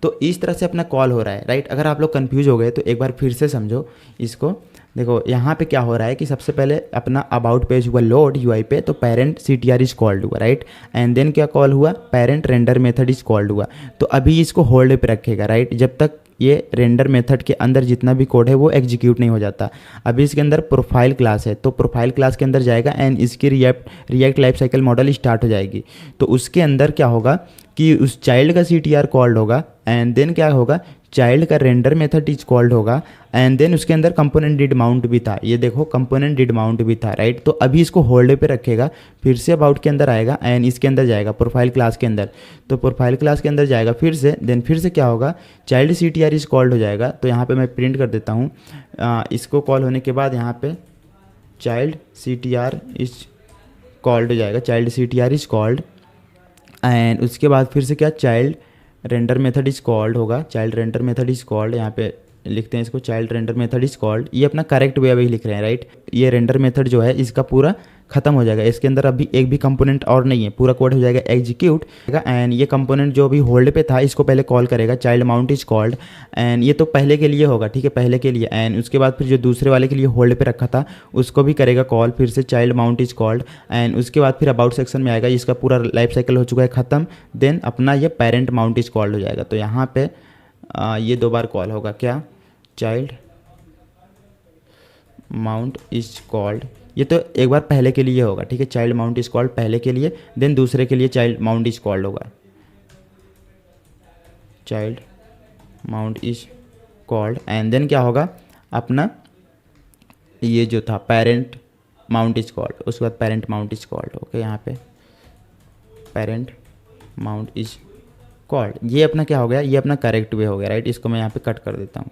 तो इस तरह से अपना कॉल हो रहा है, राइट। अगर आप लोग कंफ्यूज हो गए तो एक बार फिर से समझो इसको। देखो यहाँ पे क्या हो रहा है कि सबसे पहले अपना अबाउट पेज हुआ लोड यूआई पे, तो पेरेंट CTR इज कॉल्ड हुआ, राइट। एंड देन क्या कॉल हुआ, parent render method is called हुआ। तो अभी इसको होल्ड पे रखेगा, राइट, जब तक ये रेंडर मेथड के अंदर जितना भी कोड है वो एग्जीक्यूट नहीं हो जाता। अभी इसके अंदर प्रोफाइल क्लास है, तो प्रोफाइल क्लास के अंदर जाएगा एंड इसकी react life cycle model start हो जाएगी। तो उसके अंदर क्या होगा कि उस चाइल्ड का CTR कॉल्ड होगा एंड देन क्या होगा, चाइल्ड का रेंडर मेथड इज कॉल्ड होगा एंड देन उसके अंदर कंपोनेंट डिड माउंट भी था, ये देखो कंपोनेंट डिड माउंट भी था, राइट। तो अभी इसको होल्ड पे रखेगा, फिर से अबाउट के अंदर आएगा एंड इसके अंदर जाएगा प्रोफाइल क्लास के अंदर, तो प्रोफाइल क्लास के अंदर जाएगा फिर से, देन फिर से क्या होगा, चाइल्ड CTR इज कॉल्ड हो जाएगा। तो यहाँ पे मैं प्रिंट कर देता हूँ, इसको कॉल होने के बाद यहाँ पे चाइल्ड CTR इज कॉल्ड हो जाएगा, child CTR is called and उसके बाद फिर से क्या, child render method is called होगा, child render method is called, यहाँ पे लिखते हैं इसको, child render method is called, ये अपना करेक्ट वे अभी लिख रहे हैं, राइट। ये रेंडर मेथड जो है इसका पूरा खत्म हो जाएगा, इसके अंदर अभी एक भी कंपोनेंट और नहीं है, पूरा कोड हो जाएगा एग्जीक्यूट एंड ये कंपोनेंट जो अभी होल्ड पे था इसको पहले कॉल करेगा, child mount is called and ये तो पहले के लिए होगा, ठीक है, पहले के लिए। एंड उसके बाद फिर जो दूसरे वाले के लिए होल्ड पे रखा था उसको भी करेगा कॉल, फिर से child mount is called and उसके बाद फिर अबाउट सेक्शन में आएगा, इसका पूरा लाइफ साइकिल हो चुका है ख़त्म, देन अपना ये पेरेंट माउंट इज कॉल्ड हो जाएगा। तो यहाँ पे ये 2 बार कॉल होगा, क्या, चाइल्ड माउंट इज कॉल्ड, ये तो एक बार पहले के लिए होगा, ठीक है, चाइल्ड माउंट इज कॉल्ड पहले के लिए, देन दूसरे के लिए चाइल्ड माउंट इज कॉल्ड होगा, child mount is called and then क्या होगा, अपना ये जो था पेरेंट माउंट इज कॉल्ड, उसके बाद parent mount is called, okay. यहाँ पे पेरेंट माउंट इज कॉल्ड, ये अपना क्या हो गया, ये अपना करेक्ट वे हो गया, राइट। इसको मैं यहाँ पे कट कर देता हूँ,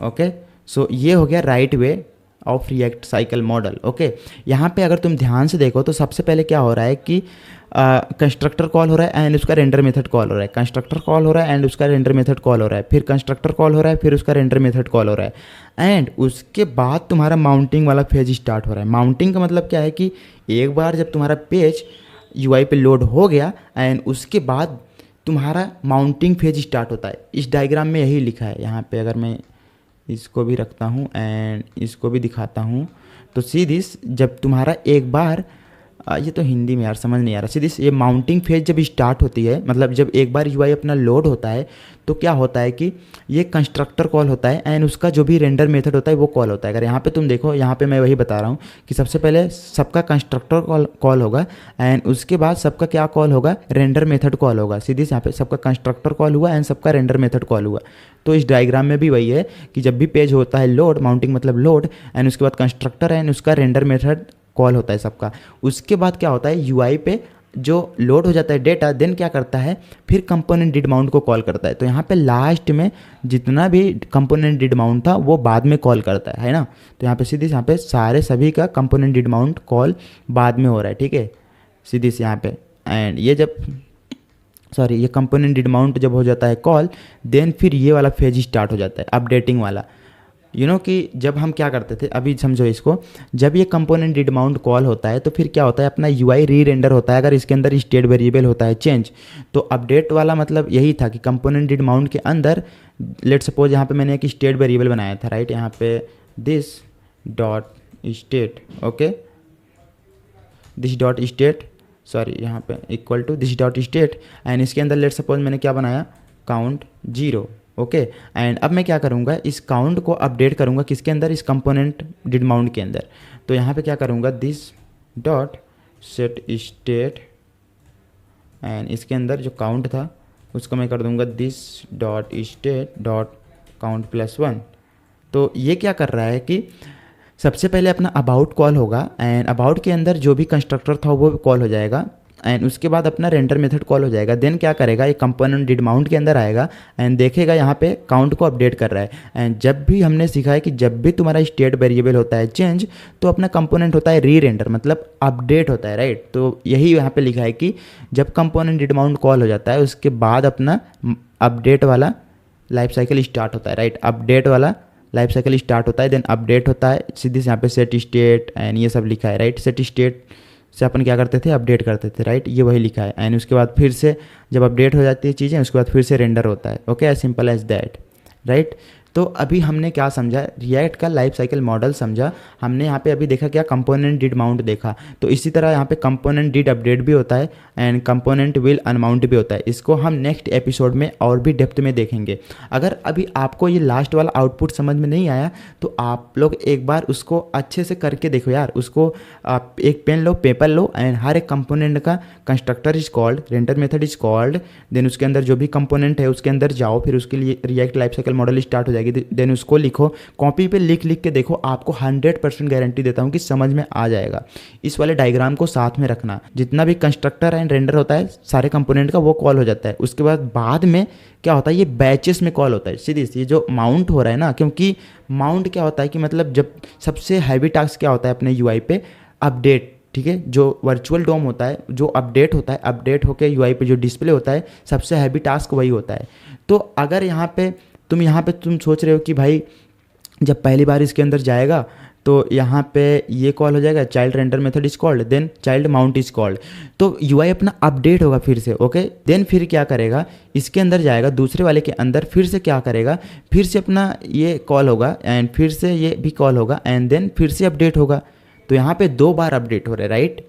ओके। सो ये हो गया right way of react cycle model, okay. यहाँ पे अगर तुम ध्यान से देखो तो सबसे पहले क्या हो रहा है कि कंस्ट्रक्टर कॉल हो रहा है एंड उसका रेंडर मेथड कॉल हो रहा है, कंस्ट्रक्टर कॉल हो रहा है एंड उसका रेंडर मेथड कॉल हो रहा है, फिर कंस्ट्रक्टर कॉल हो रहा है, फिर उसका रेंडर मेथड कॉल हो रहा है एंड उसके बाद तुम्हारा माउंटिंग वाला फेज स्टार्ट हो रहा है। माउंटिंग का मतलब क्या है कि एक बार जब तुम्हारा पेज यूआई पे लोड हो गया एंड उसके बाद तुम्हारा माउंटिंग फेज स्टार्ट होता है। इस डायग्राम में यही लिखा है, यहाँ पे अगर मैं इसको भी रखता हूँ एंड इसको भी दिखाता हूँ तो सीधी जब तुम्हारा एक बार ये तो हिंदी में यार समझ नहीं आ रहा, सीधी ये माउंटिंग फेज जब स्टार्ट होती है, मतलब जब एक बार यूआई अपना लोड होता है तो क्या होता है कि ये कंस्ट्रक्टर कॉल होता है एंड उसका जो भी रेंडर मेथड होता है वो कॉल होता है। अगर यहाँ पे तुम देखो, यहाँ पे मैं वही बता रहा हूँ कि सबसे पहले सबका कंस्ट्रक्टर कॉल होगा एंड उसके बाद सबका क्या कॉल होगा, रेंडर मेथड कॉल होगा। सीधी यहाँ पे सबका कंस्ट्रक्टर कॉल हुआ एंड सबका रेंडर मेथड कॉल हुआ। तो इस डायग्राम में भी वही है कि जब भी पेज होता है लोड, माउंटिंग मतलब लोड एंड उसके बाद कंस्ट्रक्टर एंड उसका रेंडर मेथड कॉल होता है सबका। उसके बाद क्या होता है, यूआई पे जो लोड हो जाता है डेटा, देन क्या करता है, फिर कंपोनेंट डिड माउंट को कॉल करता है। तो यहाँ पे लास्ट में जितना भी कंपोनेंट डिड माउंट था वो बाद में कॉल करता है ना। तो यहाँ पे सीधी यहाँ पे सारे सभी का कंपोनेंट डिड माउंट कॉल बाद में हो रहा है, ठीक है, सीधी से यहाँ पे। एंड ये जब ये कंपोनेंट डिड माउंट जब हो जाता है कॉल, देन फिर ये वाला फेज स्टार्ट हो जाता है अपडेटिंग वाला। कि जब हम क्या करते थे, अभी समझो इसको, जब ये कंपोनेंट डिड माउंट कॉल होता है तो फिर क्या होता है, अपना यूआई री रेंडर होता है अगर इसके अंदर स्टेट वेरिएबल होता है चेंज। तो अपडेट वाला मतलब यही था कि कंपोनेंट डिड माउंट के अंदर लेट सपोज यहाँ पे मैंने एक स्टेट वेरिएबल बनाया था, राइट, यहाँ पे this dot state, okay, this dot state, sorry यहाँ पे equal to this dot state, and इसके अंदर लेट सपोज मैंने क्या बनाया, काउंट 0, ओके। एंड अब मैं क्या करूँगा, इस काउंट को अपडेट करूँगा किसके अंदर, इस कंपोनेंट डिड माउंट के अंदर। तो यहाँ पे क्या करूँगा, this dot set state, and इसके अंदर जो काउंट था उसको मैं कर दूँगा this dot state dot count +1। तो ये क्या कर रहा है कि सबसे पहले अपना अबाउट कॉल होगा, एंड अबाउट के अंदर जो भी कंस्ट्रक्टर था वो कॉल हो जाएगा, एंड उसके बाद अपना रेंडर मेथड कॉल हो जाएगा। देन क्या करेगा, ये कंपोनेंट डिड माउंट के अंदर आएगा एंड देखेगा यहाँ पे काउंट को अपडेट कर रहा है। एंड जब भी हमने सीखा है कि जब भी तुम्हारा स्टेट वेरिएबल होता है चेंज, तो अपना कंपोनेंट होता है री रेंडर, मतलब अपडेट होता है, राइट। तो यही यहाँ पे लिखा है कि जब कंपोनेंट डिड माउंट कॉल हो जाता है उसके बाद अपना अपडेट वाला लाइफ साइकिल स्टार्ट होता है, राइट। अपडेट वाला लाइफ साइकिल स्टार्ट होता है, देन अपडेट होता है, सीधी से यहाँ पे सेट स्टेट एंड ये सब लिखा है, राइट। सेट स्टेट से अपन क्या करते थे, अपडेट करते थे, राइट, ये वही लिखा है। एंड उसके बाद फिर से जब अपडेट हो जाती है चीज़ें, उसके बाद फिर से रेंडर होता है, okay, as simple as that, right. तो अभी हमने क्या समझा, रिएक्ट का लाइफ साइकिल मॉडल समझा हमने। यहाँ पे अभी देखा क्या, कंपोनेंट डिड माउंट देखा। तो इसी तरह यहाँ पे कंपोनेंट डिड अपडेट भी होता है एंड कंपोनेंट विल अनमाउंट भी होता है। इसको हम नेक्स्ट एपिसोड में और भी डेप्थ में देखेंगे। अगर अभी आपको ये लास्ट वाला आउटपुट समझ में नहीं आया तो आप लोग एक बार उसको अच्छे से करके देखो यार। उसको आप एक पेन लो, पेपर लो, एंड हर एक कंपोनेंट का constructor is called, render method is called, then उसके अंदर जो भी कंपोनेंट है उसके अंदर जाओ, फिर उसके लिए react life cycle model start हो जाएगी, देन उसको लिखो, कॉपी पे लिख लिख के देखो, आपको 100% गारंटी देता हूँ कि समझ में आ जाएगा। इस वाले डायग्राम को साथ में रखना, जितना भी कंस्ट्रक्टर एंड रेंडर होता है सारे कंपोनेंट का वो कॉल हो जाता है। उसके बाद में क्या होता है, ये बैचेस में कॉल होता है। सीधी सी जो माउंट हो रहा है ना, क्योंकि माउंट क्या होता है कि मतलब जब सबसे हैवी टास्क क्या होता है अपने यूआई पे, अपडेट, ठीक है। जो वर्चुअल डोम होता है, जो अपडेट होता है, अपडेट होकर यूआई पे जो डिस्प्ले होता है, सबसे हैवी टास्क वही होता है। तो अगर यहाँ पे तुम सोच रहे हो कि भाई जब पहली बार इसके अंदर जाएगा तो यहाँ पे ये कॉल हो जाएगा, child render method is called, then child mount is called, तो यूआई अपना अपडेट होगा फिर से, ओके। देन फिर क्या करेगा, इसके अंदर जाएगा, दूसरे वाले के अंदर फिर से क्या करेगा, फिर से अपना ये कॉल होगा एंड फिर से ये भी कॉल होगा एंड देन फिर से अपडेट होगा। तो यहाँ पे 2 बार अपडेट हो रहे, राइट।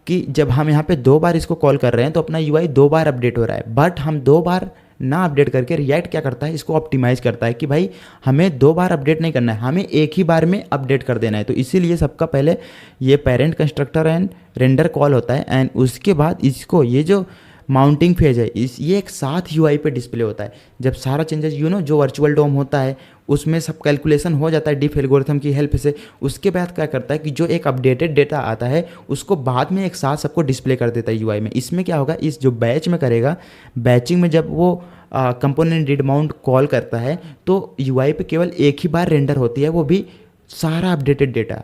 कि जब हम यहाँ पे 2 बार इसको कॉल कर रहे हैं तो अपना यूआई 2 बार अपडेट हो रहा है। बट हम 2 बार ना अपडेट करके रिएक्ट क्या करता है, इसको ऑप्टिमाइज करता है कि भाई हमें 2 बार अपडेट नहीं करना है, हमें एक ही बार में अपडेट कर देना है। तो इसीलिए सबका पहले ये parent constructor and render call होता है एंड उसके बाद इसको ये जो माउंटिंग फेज है ये एक साथ यूआई पे डिस्प्ले होता है। जब सारा चेंजेस जो वर्चुअल डोम होता है उसमें सब कैलकुलेशन हो जाता है डिफ एल्गोरिथम की हेल्प से। उसके बाद क्या करता है कि जो एक अपडेटेड डेटा आता है उसको बाद में एक साथ सबको डिस्प्ले कर देता है यूआई में। इसमें क्या होगा, इस जो बैच में करेगा, बैचिंग में जब वो कंपोनेंट डिड माउंट कॉल करता है तो यूआई पे केवल एक ही बार रेंडर होती है, वो भी सारा अपडेटेड डेटा।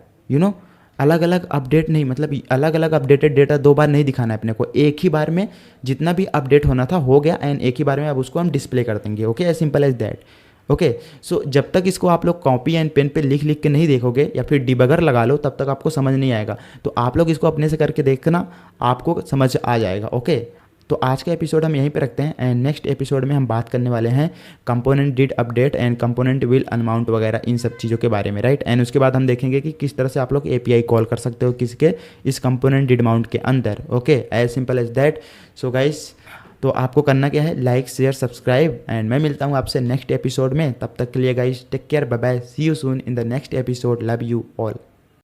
अलग अलग अपडेट नहीं, मतलब अलग अलग अपडेटेड डेटा 2 बार नहीं दिखाना है अपने को, एक ही बार में जितना भी अपडेट होना था हो गया एंड एक ही बार में अब उसको हम डिस्प्ले कर देंगे, okay, as simple as that, okay. So जब तक इसको आप लोग कॉपी एंड पेन पे लिख लिख के नहीं देखोगे या फिर डिबगर लगा लो तब तक आपको समझ नहीं आएगा। तो आप लोग इसको अपने से करके देखना, आपको समझ आ जाएगा, ओके। तो आज का एपिसोड हम यहीं पे रखते हैं एंड नेक्स्ट एपिसोड में हम बात करने वाले हैं component did update and component will unmount वगैरह, इन सब चीज़ों के बारे में, राइट। एंड उसके बाद हम देखेंगे कि किस तरह से आप लोग एपीआई कॉल कर सकते हो किसके, इस कंपोनेंट डिड माउंट के अंदर, okay, as simple as that. So guys, तो आपको करना क्या है, लाइक शेयर सब्सक्राइब एंड मैं मिलता हूँ आपसे नेक्स्ट एपिसोड में। तब तक के लिए guys take care, bye bye, see you soon in the next episode, love you all.